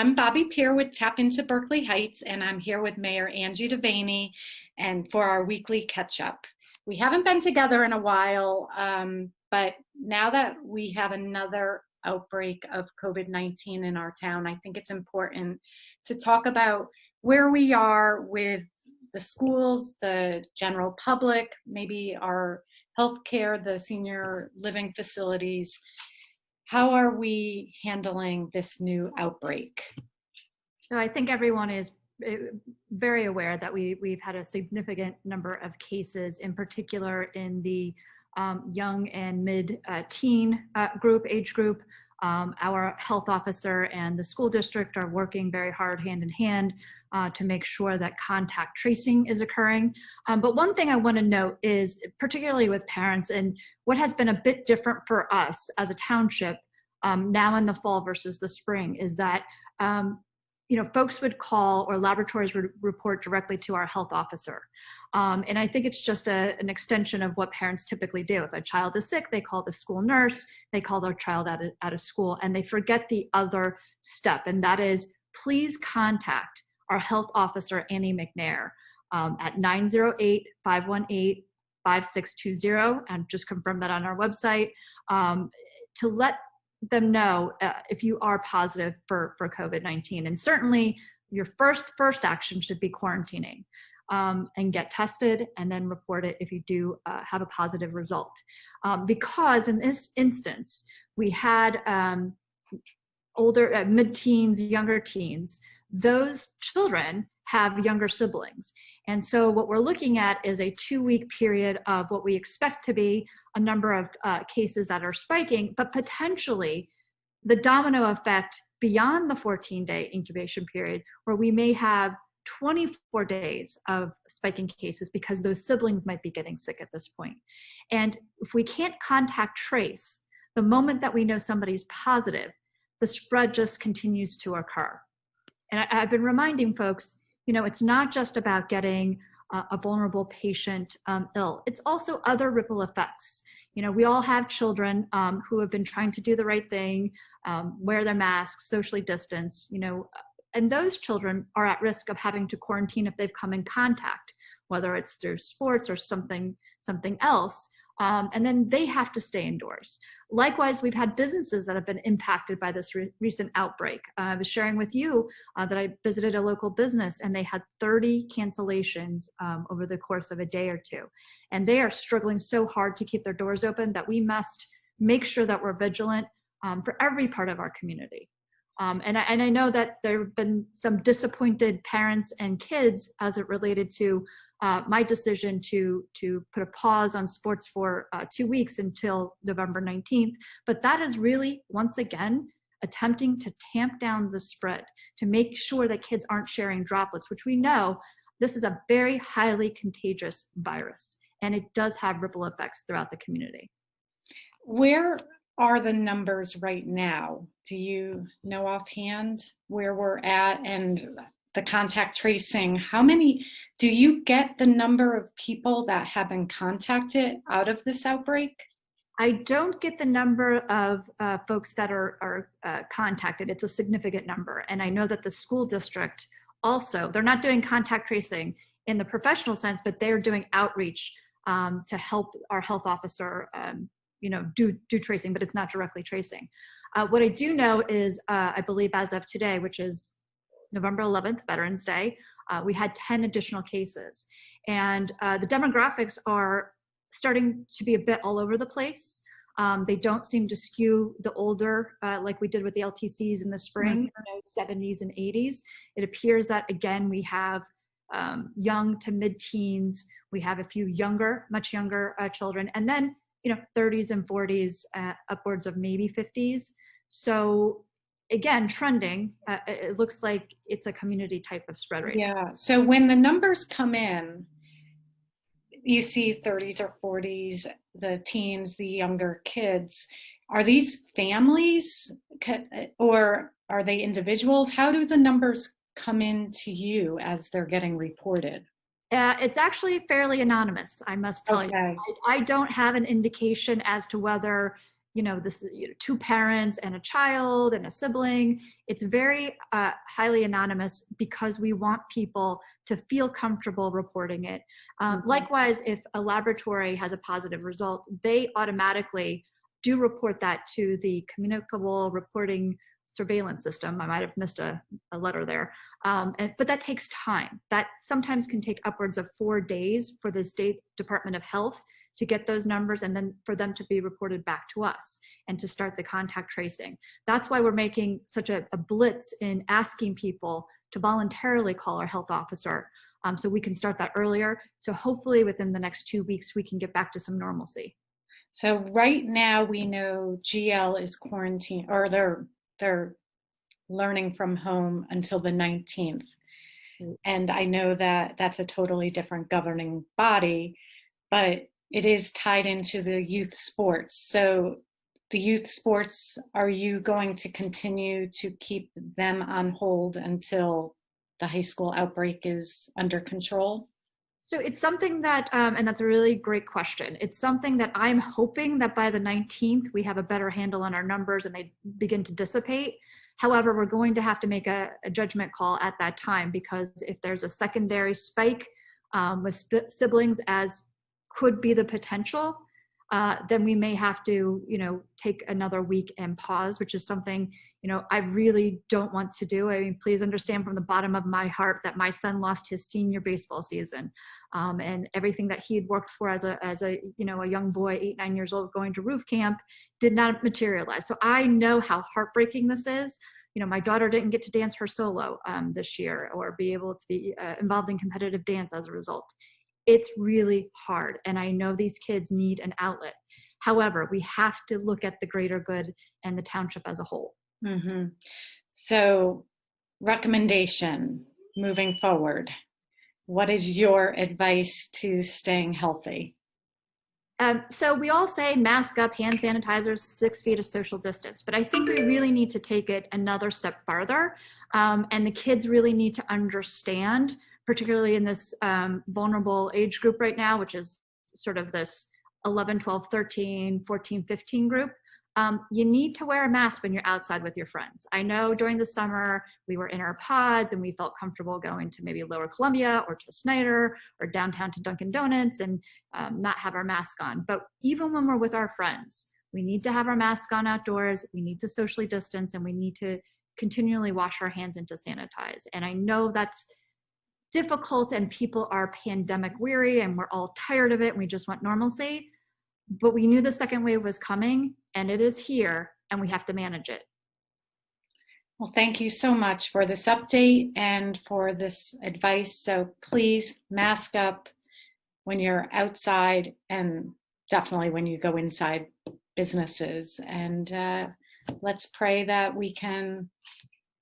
I'm Bobby Peer with TAPinto Berkeley Heights, and I'm here with Mayor Angie Devanney and for our weekly catch-up. We haven't been together in a while, but now that we have another outbreak of COVID-19 in our town, I think it's important to talk about where we are with the schools, the general public, maybe our healthcare, the senior living facilities. How are we handling this new outbreak? So I think everyone is very aware that we've had a significant number of cases, in particular in the young and mid-teen age group. Our health officer and the school district are working very hard hand in hand to make sure that contact tracing is occurring. But one thing I want to note is, particularly with parents, and what has been a bit different for us as a township now in the fall versus the spring, is that folks would call, or laboratories would report directly to our health officer. And I think it's just an extension of what parents typically do. If a child is sick, they call the school nurse, they call their child out of school, and they forget the other step, and that is, please contact our health officer, Annie McNair, at 908-518-5620, and just confirm that on our website, to let them know if you are positive for COVID-19. And certainly your first action should be quarantining, and get tested and then report it if you do have a positive result. Because in this instance, we had older, mid-teens, younger teens. Those children have younger siblings. And so what we're looking at is a 2-week period of what we expect to be a number of cases that are spiking, but potentially the domino effect beyond the 14-day incubation period, where we may have 24 days of spiking cases because those siblings might be getting sick at this point. And if we can't contact trace, the moment that we know somebody's positive, the spread just continues to occur. And I've been reminding folks, it's not just about getting a vulnerable patient ill. It's also other ripple effects. We all have children who have been trying to do the right thing, wear their masks, socially distance, and those children are at risk of having to quarantine if they've come in contact, whether it's through sports or something else. And then they have to stay indoors. Likewise, we've had businesses that have been impacted by this recent outbreak. I was sharing with you that I visited a local business and they had 30 cancellations over the course of a day or two. And they are struggling so hard to keep their doors open that we must make sure that we're vigilant for every part of our community. And I know that there have been some disappointed parents and kids as it related to my decision to put a pause on sports for 2 weeks until November 19th. But that is really, once again, attempting to tamp down the spread, to make sure that kids aren't sharing droplets, which we know this is a very highly contagious virus, and it does have ripple effects throughout the community. Where are the numbers right now? Do you know offhand where we're at and the contact tracing? How many, do you get the number of people that have been contacted out of this outbreak? I don't get the number of folks that are contacted. It's a significant number. And I know that the school district also, they're not doing contact tracing in the professional sense, but they're doing outreach to help our health officer do tracing, but it's not directly tracing. What I do know is, I believe as of today, which is November 11th, Veterans Day, we had 10 additional cases. And the demographics are starting to be a bit all over the place. They don't seem to skew the older, like we did with the LTCs in the spring, 70s and 80s. It appears that, again, we have young to mid-teens. We have a few younger, much younger children. And then 30s and 40s, upwards of maybe 50s. So again, trending, it looks like it's a community type of spread rate. Yeah, so when the numbers come in, you see 30s or 40s, the teens, the younger kids. Are these families or are they individuals? How do the numbers come in to you as they're getting reported? It's actually fairly anonymous, I must tell you. I don't have an indication as to whether two parents and a child and a sibling. It's very highly anonymous because we want people to feel comfortable reporting it. Likewise, if a laboratory has a positive result, they automatically do report that to the communicable reporting surveillance system. I might have missed a letter there. But that takes time. That sometimes can take upwards of 4 days for the State Department of Health to get those numbers and then for them to be reported back to us and to start the contact tracing. That's why we're making such a blitz in asking people to voluntarily call our health officer so we can start that earlier. So hopefully within the next 2 weeks, we can get back to some normalcy. So right now we know GL is quarantined, or they're learning from home until the 19th. And I know that that's a totally different governing body, but it is tied into the youth sports. So the youth sports, are you going to continue to keep them on hold until the high school outbreak is under control? So it's something that, and that's a really great question. It's something that I'm hoping that by the 19th, we have a better handle on our numbers and they begin to dissipate. However, we're going to have to make a judgment call at that time, because if there's a secondary spike with siblings, as could be the potential, then we may have to, take another week and pause, which is something, I really don't want to do. I mean, please understand from the bottom of my heart that my son lost his senior baseball season, and everything that he had worked for as a young boy, 8, 9 years old, going to roof camp, did not materialize. So I know how heartbreaking this is. My daughter didn't get to dance her solo this year or be able to be involved in competitive dance as a result. It's really hard, and I know these kids need an outlet. However, we have to look at the greater good and the township as a whole. Mm-hmm. So, recommendation moving forward. What is your advice to staying healthy? So we all say mask up, hand sanitizers, 6 feet of social distance, but I think we really need to take it another step farther. And the kids really need to understand, particularly in this vulnerable age group right now, which is sort of this 11, 12, 13, 14, 15 group. You need to wear a mask when you're outside with your friends. I know during the summer we were in our pods and we felt comfortable going to maybe Lower Columbia or to Snyder or downtown to Dunkin' Donuts and not have our mask on. But even when we're with our friends, we need to have our mask on outdoors. We need to socially distance, and we need to continually wash our hands and to sanitize. And I know that's difficult and people are pandemic weary and we're all tired of it and we just want normalcy. But we knew the second wave was coming, and it is here, and we have to manage it. Well, thank you so much for this update and for this advice. So please mask up when you're outside and definitely when you go inside businesses. And let's pray that we can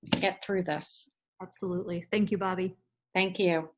get through this. Absolutely. Thank you, Bobby. Thank you.